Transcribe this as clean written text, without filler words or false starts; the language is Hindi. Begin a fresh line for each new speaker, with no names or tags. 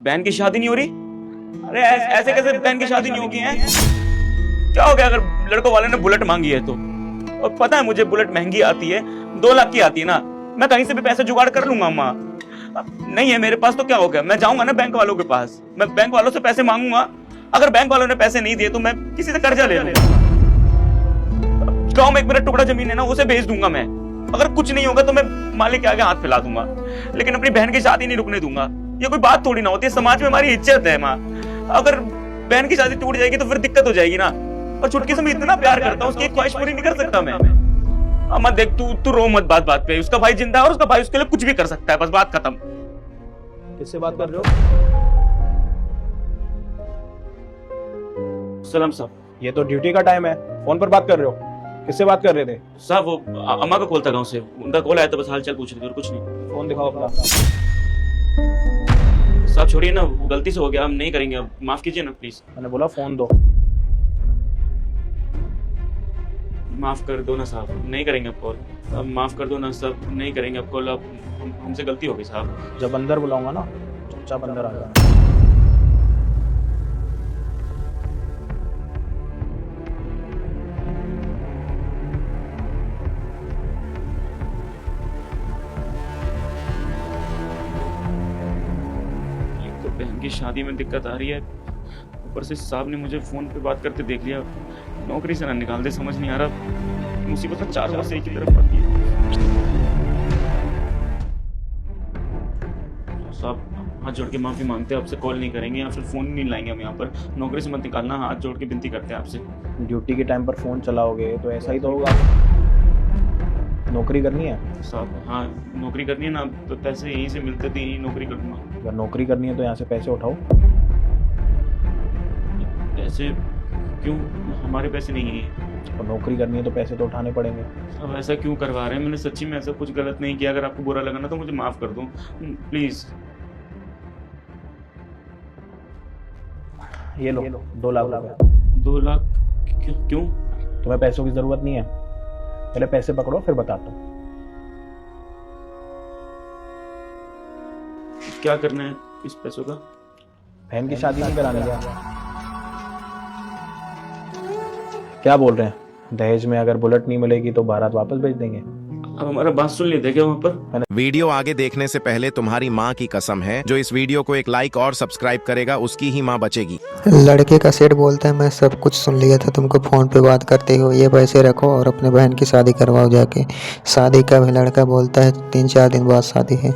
बहन की शादी नहीं हो रही? अरे ऐसे कैसे बहन की शादी नहीं होगी है? क्या हो गया अगर लड़कों वाले ने बुलेट मांगी है तो? और पता है मुझे बुलेट महंगी आती है, 2 लाख की आती है ना। मैं कहीं से भी पैसे जुगाड़ कर लूंगा अम्मा। नहीं है मेरे पास तो क्या हो गया, मैं जाऊंगा ना बैंक वालों के पास, मैं बैंक वालों से पैसे मांगूंगा। अगर बैंक वालों ने पैसे नहीं दिए तो मैं किसी से कर्जा ले लूंगा। गाँव में एक मेरा टुकड़ा जमीन है ना, उसे बेच दूंगा मैं। अगर कुछ नहीं होगा तो मैं मालिक के आगे हाथ फैला दूंगा, लेकिन अपनी बहन की शादी नहीं रुकने दूंगा। ये कोई बात थोड़ी ना होती है, समाज में हमारी इज्जत है माँ। अगर बहन की शादी टूट जाएगी तो फिर दिक्कत हो जाएगी ना। और छुटकी से मैं इतना प्यार करता हूँ, उसकी एक ख्वाहिश पूरी नहीं कर सकता मैं। अम्मा देख, तू रो मत बात बात पे। उसका भाई जिंदा है और उसका भाई उसके लिए कुछ भी कर सकता है, बस बात खत्म।
किससे बात कर रहे हो?
सलाम साहब।
ये तो ड्यूटी का टाइम है, फोन पर बात कर रहे हो? किससे बात कर रहे थे?
साहब वो अम्मा का कॉल था गाँव से, उनका कॉल आया था, बस हाल चाल पूछ रही थी और कुछ नहीं।
फोन दिखाओ अपना।
साहब छोड़िए ना, वो गलती से हो गया, हम नहीं करेंगे अब, माफ कीजिए ना प्लीज।
मैंने बोला फोन दो।
माफ कर दो ना साहब, नहीं करेंगे अब कॉल। अब माफ कर दो ना साहब, नहीं करेंगे अब कॉल। अब हमसे गलती हो गई साहब।
जब अंदर बुलाऊंगा ना, चुपचाप अंदर आ जाना।
एक तो बहन की शादी में दिक्कत आ रही है, ऊपर से साहब ने मुझे फोन पे बात करते देख लिया। नौकरी से ना निकाल दे, समझ नहीं आ रहा। मुसीबत ना चारों ओर से एक ही तरफ आती है। साहब हाथ जोड़ के माफी मांगते हैं, आपसे कॉल नहीं करेंगे या फिर फोन नहीं लाएंगे हम यहाँ पर। नौकरी से मत निकालना, हाथ जोड़ के विनती करते हैं आपसे।
ड्यूटी के टाइम पर फोन चलाओगे तो ऐसा ही तो होगा। नौकरी करनी है?
साहब हाँ, नौकरी करनी है ना, तो पैसे यहीं से मिलते थे, यहीं नौकरी करूँगा।
अगर नौकरी करनी है तो यहाँ से पैसे उठाओ।
पैसे क्यों? हमारे पैसे नहीं है।
और नौकरी करनी है तो पैसे तो उठाने पड़ेंगे।
अब ऐसा क्यों करवा रहे हैं? मैंने सच्ची में ऐसा कुछ गलत नहीं किया। अगर आपको बुरा लगा ना तो मुझे माफ कर दो प्लीज।
ये लो 2 लाख रुपए।
2 लाख? क्यों?
तुम्हें पैसों की जरूरत नहीं है? पहले पैसे पकड़ो फिर बताता हूँ।
क्या करना है इस पैसों का?
बहन की शादी नहीं कराने का? क्या बोल रहे हैं? दहेज में अगर बुलेट नहीं मिलेगी तो बारात वापस भेज देंगे।
अब हमारा बात सुन लेते क्या वहाँ पर?
वीडियो आगे देखने से पहले तुम्हारी माँ की कसम है, जो इस वीडियो को एक लाइक और सब्सक्राइब करेगा उसकी ही माँ बचेगी।
लड़के का सेठ बोलता है मैं सब कुछ सुन लिया था, तुमको फ़ोन पे बात करते हो, ये पैसे रखो और अपने बहन की शादी करवाओ जाके। शादी का भी लड़का बोलता है 3-4 दिन बाद शादी है।